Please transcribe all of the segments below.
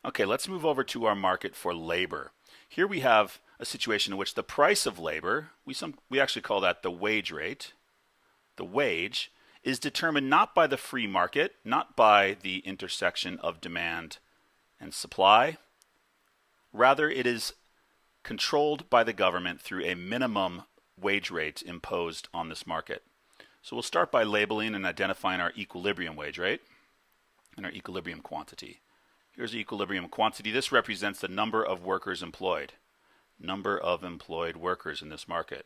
Okay, let's move over to our market for labor. Here we have a situation in which the price of labor, we actually call that the wage rate, the wage, is determined not by the free market, not by the intersection of demand and supply. Rather, it is controlled by the government through a minimum wage rate imposed on this market. So we'll start by labeling and identifying our equilibrium wage rate and our equilibrium quantity. Here's the equilibrium quantity. This represents the number of workers employed. Number of employed workers in this market.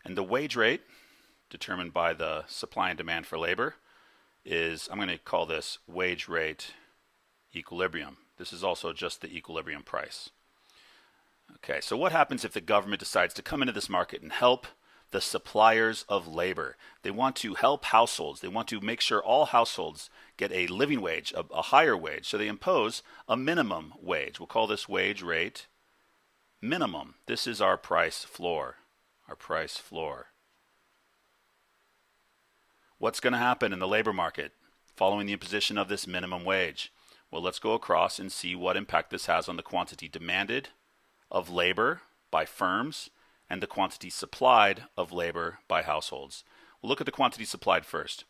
And the wage rate, determined by the supply and demand for labor, is, I'm going to call this wage rate equilibrium. This is also just the equilibrium price. Okay, so what happens if the government decides to come into this market and help the suppliers of labor? They want to help households. They want to make sure all households get a living wage, a higher wage. So they impose a minimum wage. We'll call this wage rate minimum. This is our price floor. Our price floor. What's going to happen in the labor market following the imposition of this minimum wage? Well, let's go across and see what impact this has on the quantity demanded of labor by firms and the quantity supplied of labor by households. We'll look at the quantity supplied first.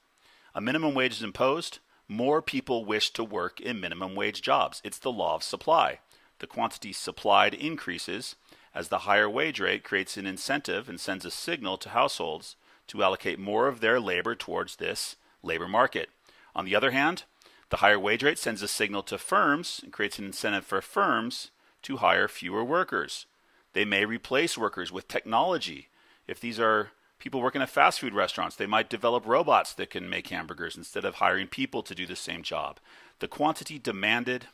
A minimum wage is imposed. More people wish to work in minimum wage jobs. It's the law of supply. The quantity supplied increases as the higher wage rate creates an incentive and sends a signal to households to allocate more of their labor towards this labor market. On the other hand, the higher wage rate sends a signal to firms and creates an incentive for firms to hire fewer workers. They may replace workers with technology. If these are people working at fast food restaurants, they might develop robots that can make hamburgers instead of hiring people to do the same job. The quantity demanded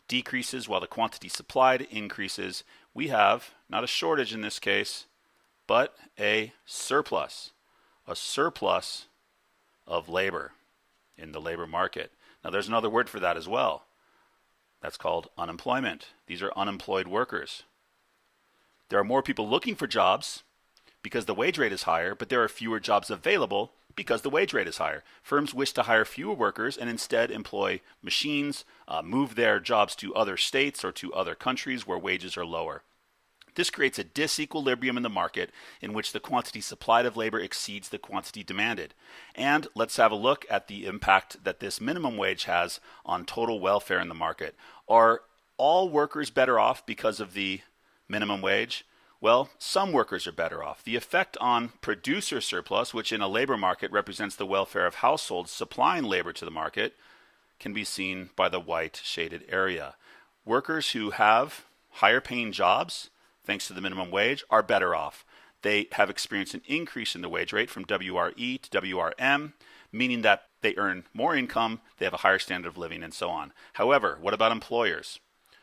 decreases while the quantity supplied increases. We have not a shortage in this case, but a surplus of labor in the labor market. Now there's another word for that as well. That's called unemployment. These are unemployed workers. There are more people looking for jobs because the wage rate is higher, but there are fewer jobs available because the wage rate is higher. Firms wish to hire fewer workers and instead employ machines, move their jobs to other states or to other countries where wages are lower. This creates a disequilibrium in the market in which the quantity supplied of labor exceeds the quantity demanded. And let's have a look at the impact that this minimum wage has on total welfare in the market. Are all workers better off because of the minimum wage? Well, some workers are better off. The effect on producer surplus, which in a labor market represents the welfare of households supplying labor to the market, can be seen by the white shaded area. Workers who have higher paying jobs, thanks to the minimum wage, are better off. They have experienced an increase in the wage rate from WRE to WRM, meaning that they earn more income, they have a higher standard of living, and so on. However, what about employers?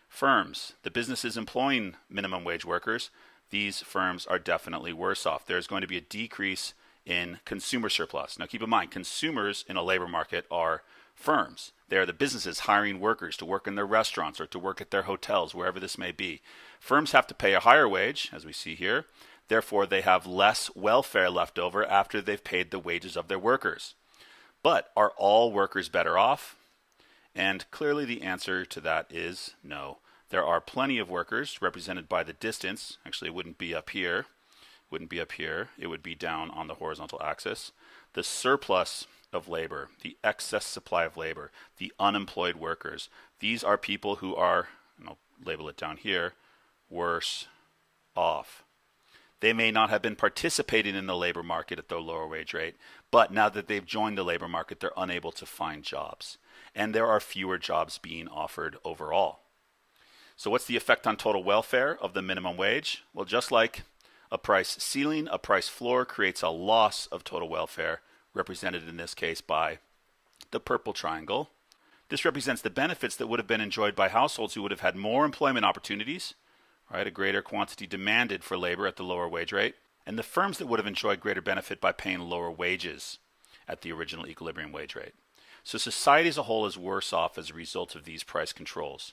Firms, the businesses employing minimum wage workers, these firms are definitely worse off. There's going to be a decrease in consumer surplus. Now keep in mind, consumers in a labor market are firms. They are the businesses hiring workers to work in their restaurants or to work at their hotels, wherever this may be. Firms have to pay a higher wage, as we see here. Therefore, they have less welfare left over after they've paid the wages of their workers. But are all workers better off? And clearly the answer to that is no. There are plenty of workers represented by the distance. Actually, it wouldn't be up here. It would be down on the horizontal axis. The surplus of labor, the excess supply of labor, the unemployed workers. These are people who are, and I'll label it down here, worse off. They may not have been participating in the labor market at the lower wage rate, but now that they've joined the labor market, they're unable to find jobs. And there are fewer jobs being offered overall. So what's the effect on total welfare of the minimum wage? Well, just like a price ceiling, a price floor creates a loss of total welfare, represented in this case by the purple triangle. This represents the benefits that would have been enjoyed by households who would have had more employment opportunities, right, a greater quantity demanded for labor at the lower wage rate, and the firms that would have enjoyed greater benefit by paying lower wages at the original equilibrium wage rate. So society as a whole is worse off as a result of these price controls.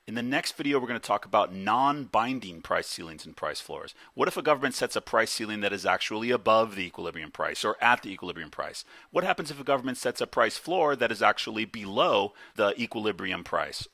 In the next video, we're going to talk about non-binding price ceilings and price floors. What if a government sets a price ceiling that is actually above the equilibrium price or at the equilibrium price? What happens if a government sets a price floor that is actually below the equilibrium price